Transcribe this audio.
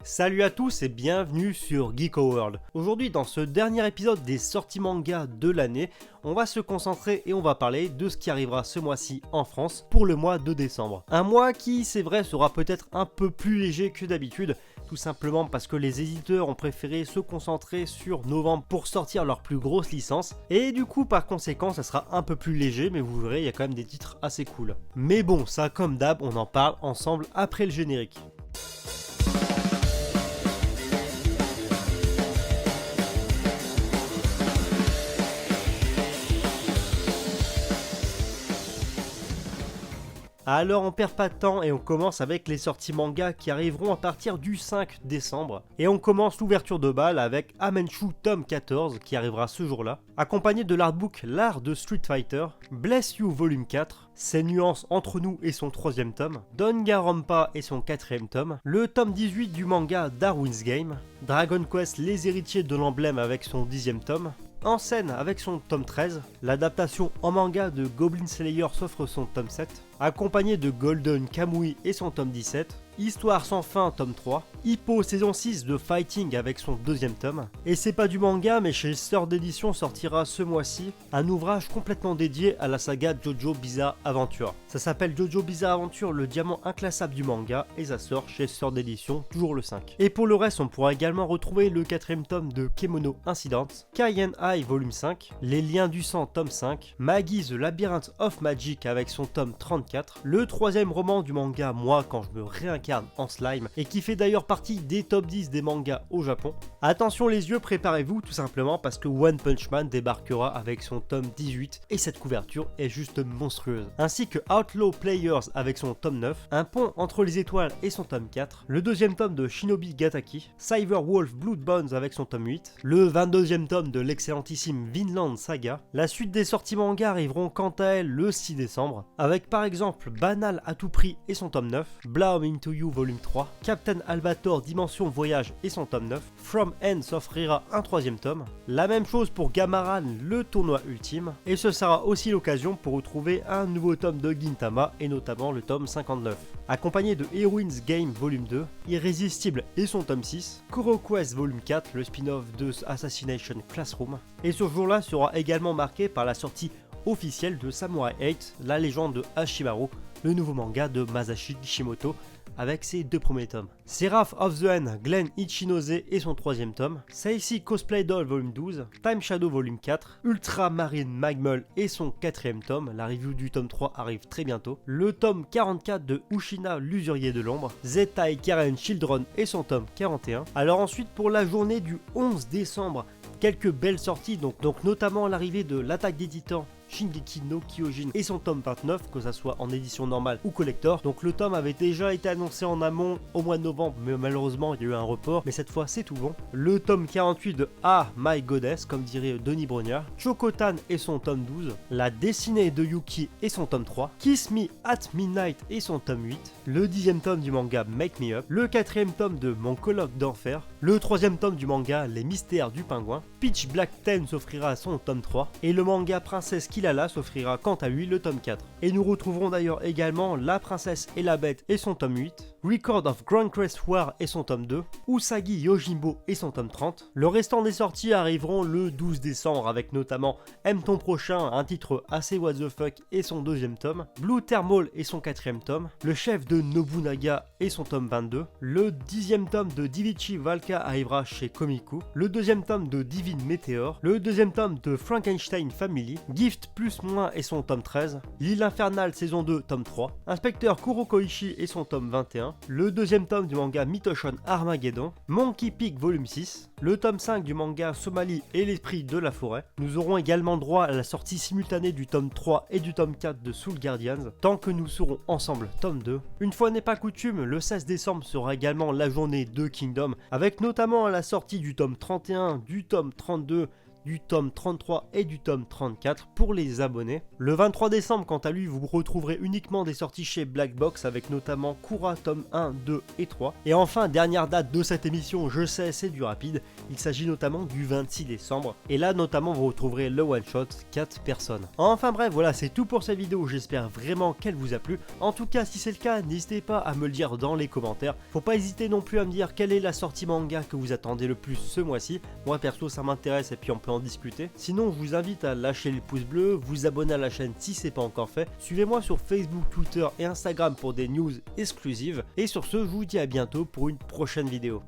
Salut à tous et bienvenue sur Geeko World. Aujourd'hui, dans ce dernier épisode des sorties manga de l'année, on va se concentrer et on va parler de ce qui arrivera ce mois-ci en France pour le mois de décembre. Un mois qui, c'est vrai, sera peut-être un peu plus léger que d'habitude, tout simplement parce que les éditeurs ont préféré se concentrer sur novembre pour sortir leurs plus grosses licences, et du coup, par conséquent, ça sera un peu plus léger, mais vous verrez, il y a quand même des titres assez cool. Mais bon, ça comme d'hab, on en parle ensemble après le générique. Alors on perd pas de temps et on commence avec les sorties manga qui arriveront à partir du 5 décembre. Et on commence l'ouverture de bal avec Amenchu tome 14 qui arrivera ce jour-là, accompagné de l'artbook L'art de Street Fighter, Bless You volume 4, Ses nuances entre nous et son 3ème tome, Danganronpa et son 4ème tome, le tome 18 du manga Darwin's Game, Dragon Quest Les héritiers de l'emblème avec son 10ème tome, En scène avec son tome 13, l'adaptation en manga de Goblin Slayer s'offre son tome 7, accompagné de Golden Kamui et son tome 17, Histoire sans fin tome 3, Hippo saison 6 de Fighting avec son 2ème tome, et c'est pas du manga mais chez Sœur d'édition sortira ce mois-ci un ouvrage complètement dédié à la saga JoJo Bizarre Adventure. Ça s'appelle JoJo Bizarre Adventure, le diamant inclassable du manga, et ça sort chez Sœur d'édition toujours le 5. Et pour le reste on pourra également retrouver le 4ème tome de Kemono Incident, Kaien Eye volume 5, Les liens du sang tome 5, Maggie The Labyrinth of Magic avec son tome 34, le 3ème roman du manga Moi quand je me réincarne en slime, et qui fait d'ailleurs partie des top 10 des mangas au Japon. Attention les yeux, préparez-vous tout simplement parce que One Punch Man débarquera avec son tome 18 et cette couverture est juste monstrueuse. Ainsi que Outlaw Players avec son tome 9, Un pont entre les étoiles et son tome 4, le 2ème tome de Shinobi Gataki, Cyberwolf Blood Bones avec son tome 8, le 22ème tome de l'excellentissime Vinland Saga. La suite des sorties manga arriveront quant à elles le 6 décembre, avec par exemple Banal à tout prix et son tome 9, Bloom Into You volume 3, Captain Albator Dimension Voyage et son tome 9, From End s'offrira un 3ème tome, la même chose pour Gamaran le tournoi ultime, et ce sera aussi l'occasion pour retrouver un nouveau tome de Gintama et notamment le tome 59, accompagné de Heroines Game volume 2, Irrésistible et son tome 6, Kuro Quest volume 4, le spin-off de Assassination Classroom, et ce jour-là sera également marqué par la sortie officielle de Samurai 8, la légende de Hashimaru, le nouveau manga de Masashi Kishimoto, avec ses 2 premiers tomes. Seraph of the End, Glen Ichinose et son 3ème tome, Seisei Cosplay Doll volume 12, Time Shadow volume 4, Ultramarine Magmul et son 4ème tome, la review du tome 3 arrive très bientôt, le tome 44 de Ushina l'usurier de l'ombre, Zetai Karen Children et son tome 41. Alors ensuite pour la journée du 11 décembre, quelques belles sorties, donc notamment l'arrivée de l'Attaque des Titans, Shingeki no Kyojin et son tome 29, que ça soit en édition normale ou collector. Donc le tome avait déjà été annoncé en amont au mois de novembre, mais malheureusement il y a eu un report, mais cette fois c'est tout bon. Le tome 48 de Ah My Goddess, comme dirait Denis Brognard, Chocotan et son tome 12, la dessinée de Yuki et son tome 3, Kiss Me at Midnight et son tome 8, le 10ème tome du manga Make Me Up, le 4ème tome de Mon colloque d'enfer, le 3ème tome du manga Les mystères du pingouin, Pitch Black 10 s'offrira son tome 3, et le manga Princesse Kilala s'offrira quant à lui le tome 4. Et nous retrouverons d'ailleurs également La princesse et la bête et son tome 8, Record of Grand Crest War et son tome 2, Usagi Yojimbo et son tome 30. Le restant des sorties arriveront le 12 décembre avec notamment Aime ton prochain, un titre assez what the fuck et son 2ème tome, Blue Thermal et son 4ème tome, Le chef de Nobunaga et son tome 22, le 10ème tome de Divichi Valka arrivera chez Komiku, le 2ème tome de Divine Meteor, le 2ème tome de Frankenstein Family, Gift plus moins et son tome 13, L'île infernale saison 2 tome 3, Inspecteur Kurokoichi et son tome 21, le 2ème tome du manga Mythoshon Armageddon, Monkey Peak volume 6, le tome 5 du manga Somalie et l'esprit de la forêt. Nous aurons également droit à la sortie simultanée du tome 3 et du tome 4 de Soul Guardians, tant que nous serons ensemble tome 2. Une fois n'est pas coutume, le 16 décembre sera également la journée de Kingdom, avec notamment la sortie du tome 31, du tome 32, du tome 33 et du tome 34 pour les abonnés. Le 23 décembre, quant à lui, vous retrouverez uniquement des sorties chez Black Box avec notamment Kura tome 1, 2 et 3. Et enfin, dernière date de cette émission, je sais, c'est du rapide, il s'agit notamment du 26 décembre. Et là, notamment, vous retrouverez le one-shot 4 personnes. Enfin bref, voilà, c'est tout pour cette vidéo, j'espère vraiment qu'elle vous a plu. En tout cas, si c'est le cas, n'hésitez pas à me le dire dans les commentaires. Faut pas hésiter non plus à me dire quelle est la sortie manga que vous attendez le plus ce mois-ci. Moi perso, ça m'intéresse et puis on peut en discuter. Sinon, je vous invite à lâcher le pouce bleu, vous abonner à la chaîne si c'est pas encore fait. Suivez-moi sur Facebook, Twitter et Instagram pour des news exclusives. Et sur ce, je vous dis à bientôt pour une prochaine vidéo.